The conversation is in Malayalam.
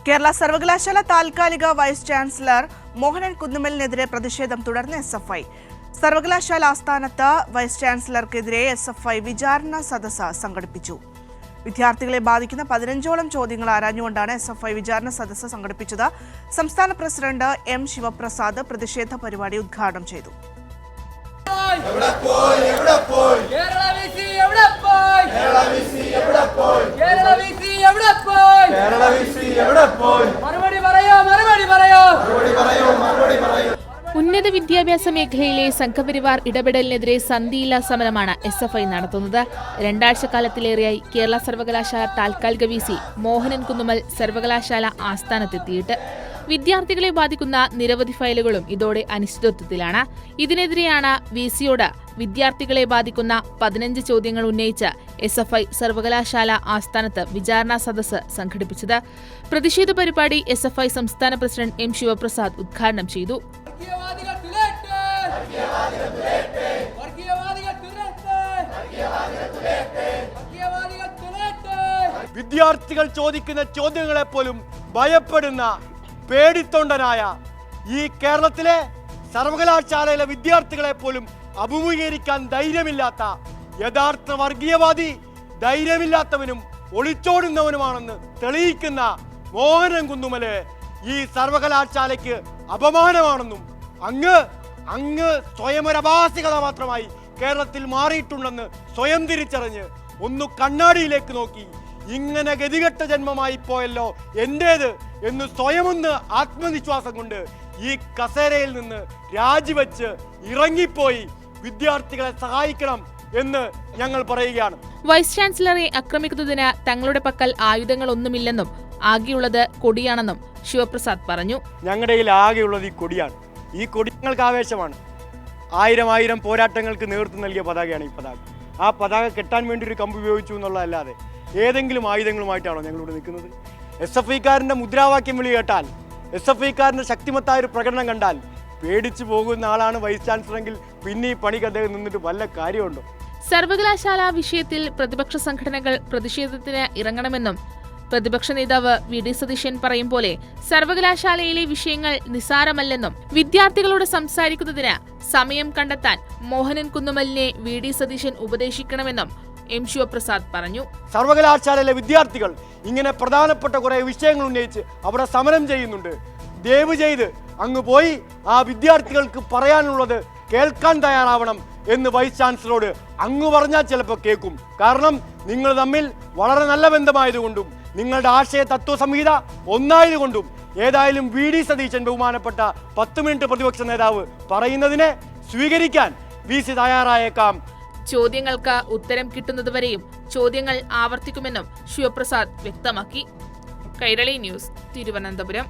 കേരള സർവകലാശാല താൽക്കാലിക വൈസ് ചാൻസലർ മോഹനൻ കുന്നുമ്മലിനെതിരെ പ്രതിഷേധം തുടർന്ന് എസ്എഫ്ഐ. സർവകലാശാല ആസ്ഥാനത്ത് വൈസ് ചാൻസലർക്കെതിരെ എസ്എഫ്ഐ വിചാരണ സദസ്സ് സംഘടിപ്പിച്ചു. വിദ്യാർത്ഥികളെ ബാധിക്കുന്ന 15ഓളം ചോദ്യങ്ങൾ ആരാഞ്ഞുകൊണ്ടാണ് എസ്എഫ്ഐ വിചാരണ സദസ്സ് സംഘടിപ്പിച്ചത്. സംസ്ഥാന പ്രസിഡന്റ് എം ശിവപ്രസാദ് പ്രതിഷേധ പരിപാടി ഉദ്ഘാടനം ചെയ്തു. ഉന്നത വിദ്യാഭ്യാസ മേഖലയിലെ സംഘപരിവാർ ഇടപെടലിനെതിരെ സന്ധിയില്ലാ സമരമാണ് എസ്എഫ്ഐ നടത്തുന്നത്. 2 ആഴ്ചക്കാലത്തിലേറെയായി കേരള സർവകലാശാല താൽക്കാലിക വിസി മോഹനൻ കുന്നുമ്മൽ സർവകലാശാല ആസ്ഥാനത്തെത്തിയിട്ട് വിദ്യാർത്ഥികളെ ബാധിക്കുന്ന നിരവധി ഫയലുകളും ഇതോടെ അനിശ്ചിതത്വത്തിലാണ്. ഇതിനെതിരെയാണ് വിസിയോട് വിദ്യാർത്ഥികളെ ബാധിക്കുന്ന 15 ചോദ്യങ്ങൾ ഉന്നയിച്ച് എസ്എഫ്ഐ സർവകലാശാല ആസ്ഥാനത്ത് വിചാരണ സദസ്സ് സംഘടിപ്പിച്ചത്. പ്രതിഷേധ പരിപാടി എസ്എഫ്ഐ സംസ്ഥാന പ്രസിഡന്റ് എം ശിവപ്രസാദ് ഉദ്ഘാടനം ചെയ്തു. വിദ്യാർത്ഥികൾ ചോദിക്കുന്ന ചോദ്യങ്ങളെ പോലും ഭയപ്പെടുന്ന പേടിത്തൊണ്ടനായ ഈ കേരളത്തിലെ സർവകലാശാലയിലെ വിദ്യാർത്ഥികളെ പോലും അഭിമുഖീകരിക്കാൻ ധൈര്യമില്ലാത്ത യഥാർത്ഥ വർഗീയവാദി ധൈര്യമില്ലാത്തവനും ഒളിച്ചോടുന്നവനുമാണെന്ന് തെളിയിക്കുന്ന മോഹനൻ കുന്നുമ്മല് ഈ സർവകലാശാലയ്ക്ക് അപമാനമാണെന്നും അങ്ങ് സ്വയമൊരഭാസി കഥാപാത്രമായി കേരളത്തിൽ മാറിയിട്ടുണ്ടെന്ന് സ്വയം തിരിച്ചറിഞ്ഞ് ഒന്ന് കണ്ണാടിയിലേക്ക് നോക്കി ഇങ്ങനെ ഗതികെട്ട ജന്മമായി പോയല്ലോ എന്റേത് എന്ന് സ്വയമൊന്ന് ആത്മവിശ്വാസം കൊണ്ട് ഈ കസേരയിൽ നിന്ന് രാജിവെച്ച് ഇറങ്ങിപ്പോയി വിദ്യാർത്ഥികളെ സഹായിക്കണം എന്ന് ഞങ്ങൾ പറയുകയാണ്. വൈസ് ചാൻസലറെ ആക്രമിക്കുന്നതിന് തങ്ങളുടെ പക്കൽ ആയുധങ്ങളൊന്നുമില്ലെന്നും ആകെയുള്ളത് കൊടിയാണെന്നും ശിവപ്രസാദ് പറഞ്ഞു. ഞങ്ങളുടെ കയ്യിൽ ആകെയുള്ളത് ഈ കൊടിയാണ്. ഈ കൊടി ഞങ്ങൾക്ക് ആവേശമാണ്. 1000 പോരാട്ടങ്ങൾക്ക് നേതൃത്വം നൽകിയ പതാകയാണ് ഈ പതാക. ആ പതാക കെട്ടാൻ വേണ്ടി ഒരു കമ്പ് ഉപയോഗിച്ചു എന്നുള്ളതല്ലാതെ ഏതെങ്കിലും ആയുധങ്ങളുമായിട്ടാണോ ഞങ്ങളിവിടെ നിൽക്കുന്നത്? എസ്എഫ്ഐക്കാരൻ്റെ മുദ്രാവാക്യം വിളി കേട്ടാൽ, എസ്എഫ്ഐക്കാരൻ്റെ ശക്തിമത്തായ ഒരു പ്രകടനം കണ്ടാൽ പേടിച്ചു പോകുന്ന ആളാണ് വൈസ് ചാൻസലറെങ്കിൽ പിന്നെ ഈ പണിക്ക് അദ്ദേഹം നിന്നിട്ട് വല്ല കാര്യമുണ്ടോ? സർവകലാശാല വിഷയത്തിൽ പ്രതിപക്ഷ സംഘടനകൾ പ്രതിഷേധത്തിന് ഇറങ്ങണമെന്നും പ്രതിപക്ഷ നേതാവ് വി ഡി സതീശൻ പറയും പോലെ സർവകലാശാലയിലെ വിഷയങ്ങൾ നിസ്സാരമല്ലെന്നും വിദ്യാർത്ഥികളോട് സംസാരിക്കുന്നതിന് സമയം കണ്ടെത്താൻ മോഹനൻ കുന്നുമ്മലിനെ വി ഡി സതീശൻ ഉപദേശിക്കണമെന്നും എം ശിവപ്രസാദ് പറഞ്ഞു. സർവകലാശാലയിലെ വിദ്യാർത്ഥികൾ ഇങ്ങനെ പ്രധാനപ്പെട്ട കുറെ വിഷയങ്ങൾ ഉന്നയിച്ച് അവിടെ സമരം ചെയ്യുന്നുണ്ട്. ദയവ് ചെയ്ത് അങ്ങ് പോയി ആ വിദ്യാർത്ഥികൾക്ക് പറയാനുള്ളത് കേൾക്കാൻ തയ്യാറാവണം എന്ന് വൈസ് ചാൻസലറോട് അങ്ങ് പറഞ്ഞാൽ ചിലപ്പോൾ കേൾക്കും. കാരണം നിങ്ങൾ തമ്മിൽ വളരെ നല്ല ബന്ധമായതുകൊണ്ടും നിങ്ങളുടെ ആശയ തത്വ സംഹിത ഒന്നായതുകൊണ്ടും ഏതായാലും വി ഡി സതീശൻ ബഹുമാനപ്പെട്ട 10 മിനിറ്റ് പ്രതിപക്ഷ നേതാവ് പറയുന്നതിനെ സ്വീകരിക്കാൻ വി സി തയ്യാറായേക്കാം. ചോദ്യങ്ങൾക്ക് ഉത്തരം കിട്ടുന്നതുവരെയും ചോദ്യങ്ങൾ ആവർത്തിക്കുമെന്നും ശിവപ്രസാദ് വ്യക്തമാക്കി. കൈരളി ന്യൂസ്, തിരുവനന്തപുരം.